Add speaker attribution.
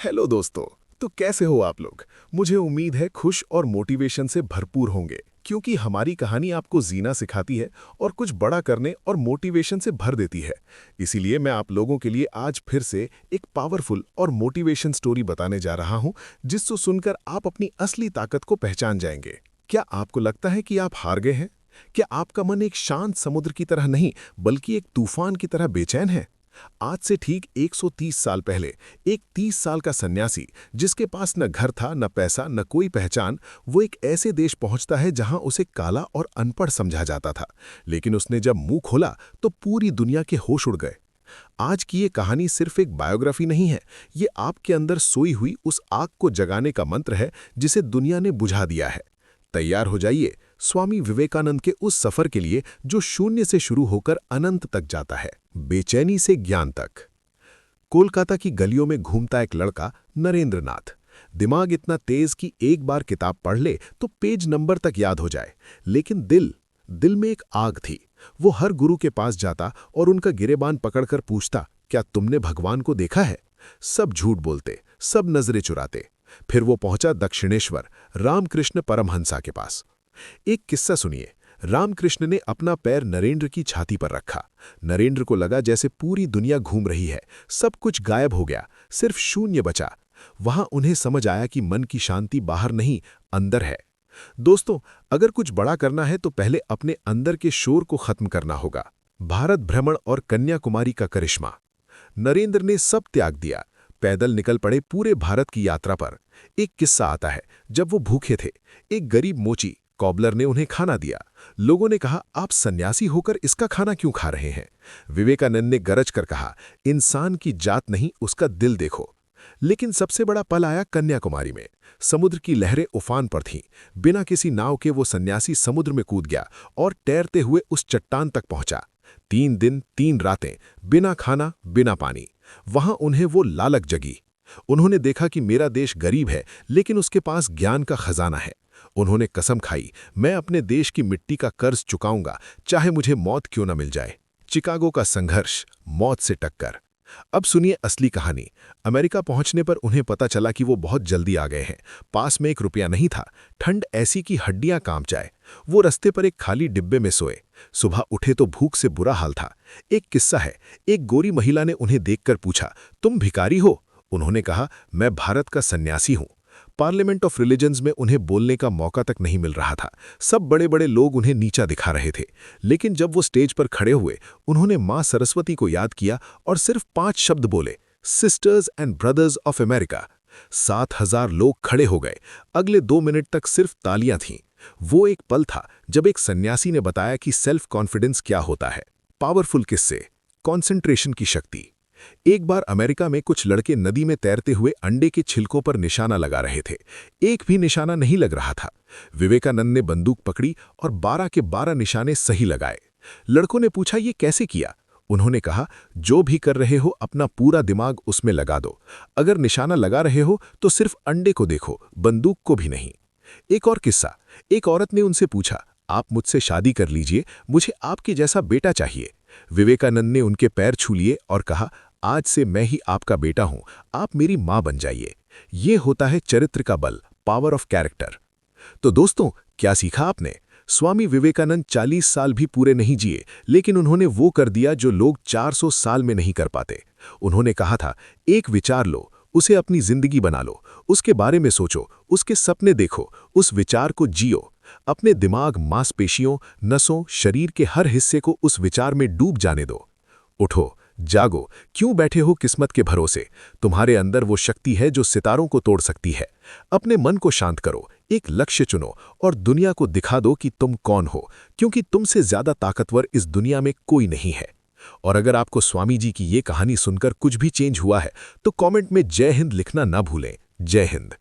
Speaker 1: Hello दोस्तों। तो कैसे हो आप लोग? मुझे उम्मीद है खुश और मोटिवेशन से भरपूर होंगे, क्योंकि हमारी कहानी आपको जीना सिखाती है और कुछ बड़ा करने और मोटिवेशन से भर देती है। इसीलिए मैं आप लोगों के लिए आज फिर से एक पावरफुल और मोटिवेशन स्टोरी बताने जा रहा हूं, जिसको सुनकर आप अपनी असली ताकत को पहचान जाएंगे। क्या आपको लगता है कि आप हार गए हैं? क्या आपका मन एक शांत समुद्र की तरह नहीं, बल्कि एक तूफान की तरह बेचैन है? आज से ठीक 130 साल पहले एक 30 साल का सन्यासी, जिसके पास न घर था, न पैसा, न कोई पहचान, वो एक ऐसे देश पहुंचता है जहां उसे काला और अनपढ़ समझा जाता था। लेकिन उसने जब मुंह खोला तो पूरी दुनिया के होश उड़ गए। आज की ये कहानी सिर्फ एक बायोग्राफी नहीं है, ये आपके अंदर सोई हुई उस आग को जगाने का मंत्र है जिसे दुनिया ने बुझा दिया है। तैयार हो जाइए स्वामी विवेकानंद के उस सफर के लिए जो शून्य से शुरू होकर अनंत तक जाता है, बेचैनी से ज्ञान तक। कोलकाता की गलियों में घूमता एक लड़का, नरेंद्र नाथ। दिमाग इतना तेज कि एक बार किताब पढ़ ले तो पेज नंबर तक याद हो जाए, लेकिन दिल में एक आग थी। वो हर गुरु के पास जाता और उनका गिरेबान पकड़कर पूछता, क्या तुमने भगवान को देखा है? सब झूठ बोलते, सब नजरें चुराते। फिर वो पहुंचा दक्षिणेश्वर, रामकृष्ण परमहंसा के पास। एक किस्सा सुनिए। रामकृष्ण ने अपना पैर नरेंद्र की छाती पर रखा। नरेंद्र को लगा जैसे पूरी दुनिया घूम रही है, सब कुछ गायब हो गया, सिर्फ शून्य बचा। वहां उन्हें समझ आया कि मन की शांति बाहर नहीं, अंदर है। दोस्तों, अगर कुछ बड़ा करना है तो पहले अपने अंदर के शोर को खत्म करना होगा। भारत भ्रमण और कन्याकुमारी का करिश्मा। नरेंद्र ने सब त्याग दिया, पैदल निकल पड़े पूरे भारत की यात्रा पर। एक किस्सा आता है, जब वो भूखे थे, एक गरीब मोची कॉबलर ने उन्हें खाना दिया। लोगों ने कहा, आप सन्यासी होकर इसका खाना क्यों खा रहे हैं? विवेकानंद ने गरज कर कहा, इंसान की जात नहीं, उसका दिल देखो। लेकिन सबसे बड़ा पल आया कन्याकुमारी में। समुद्र की लहरें उफान पर थीं। बिना किसी नाव के वो सन्यासी समुद्र में कूद गया और तैरते हुए उस चट्टान तक पहुंचा। 3 दिन 3 रातें, बिना खाना, बिना पानी। वहां उन्हें वो लालक जगी। उन्होंने देखा कि मेरा देश गरीब है, लेकिन उसके पास ज्ञान का खजाना है। उन्होंने कसम खाई, मैं अपने देश की मिट्टी का कर्ज चुकाऊंगा, चाहे मुझे मौत क्यों न मिल जाए। चिकागो का संघर्ष, मौत से टक्कर। अब सुनिए असली कहानी। अमेरिका पहुंचने पर उन्हें पता चला कि वो बहुत जल्दी आ गए हैं। पास में 1 रुपया नहीं था, ठंड ऐसी कि हड्डियां कांप जाए। वो रस्ते पर एक खाली डिब्बे में सोए। सुबह उठे तो भूख से बुरा हाल था। एक किस्सा है, एक गोरी महिला ने उन्हें देखकर पूछा, तुम भिखारी हो? उन्होंने कहा, मैं भारत का सन्यासी हूं। पार्लियामेंट ऑफ रिलीजन्स में उन्हें बोलने का मौका तक नहीं मिल रहा था। सब बड़े बड़े लोग उन्हें नीचा दिखा रहे थे। लेकिन जब वो स्टेज पर खड़े हुए, उन्होंने मां सरस्वती को याद किया और सिर्फ 5 शब्द बोले, sisters and brothers of America. 7,000 लोग खड़े हो गए। अगले 2 मिनट तक सिर्फ तालियां थीं। वो एक पल था जब एक सन्यासी ने बताया कि सेल्फ कॉन्फिडेंस क्या होता है। पावरफुल किस्से, कॉन्सेंट्रेशन की शक्ति। एक बार अमेरिका में कुछ लड़के नदी में तैरते हुए अंडे के छिलकों पर निशाना लगा रहे थे। एक भी निशाना नहीं लग रहा था। विवेकानंद ने बंदूक पकड़ी और 12 के 12 निशाने सही लगाए। लड़कों ने पूछा, ये कैसे किया? उन्होंने कहा, जो भी कर रहे हो अपना पूरा दिमाग उसमें लगा दो। अगर निशाना लगा रहे हो तो सिर्फ अंडे को देखो, बंदूक को भी नहीं। एक और किस्सा, एक औरत ने उनसे पूछा, आप मुझसे शादी कर लीजिए, मुझे आपके जैसा बेटा चाहिए। विवेकानंद ने उनके पैर छू लिए और कहा, आज से मैं ही आपका बेटा हूं, आप मेरी मां बन जाइए। ये होता है चरित्र का बल, पावर ऑफ कैरेक्टर। तो दोस्तों, क्या सीखा आपने? स्वामी विवेकानंद 40 साल भी पूरे नहीं जिए, लेकिन उन्होंने वो कर दिया जो लोग 400 साल में नहीं कर पाते। उन्होंने कहा था, एक विचार लो, उसे अपनी जिंदगी बना लो, उसके बारे में सोचो, उसके सपने देखो, उस विचार को जियो। अपने दिमाग, मांसपेशियों, नसों, शरीर के हर हिस्से को उस विचार में डूब जाने दो। उठो, जागो, क्यों बैठे हो किस्मत के भरोसे? तुम्हारे अंदर वो शक्ति है जो सितारों को तोड़ सकती है। अपने मन को शांत करो, एक लक्ष्य चुनो और दुनिया को दिखा दो कि तुम कौन हो, क्योंकि तुमसे ज्यादा ताकतवर इस दुनिया में कोई नहीं है। और अगर आपको स्वामी जी की ये कहानी सुनकर कुछ भी चेंज हुआ है तो कमेंट में जय हिंद लिखना ना भूलें। जय हिंद।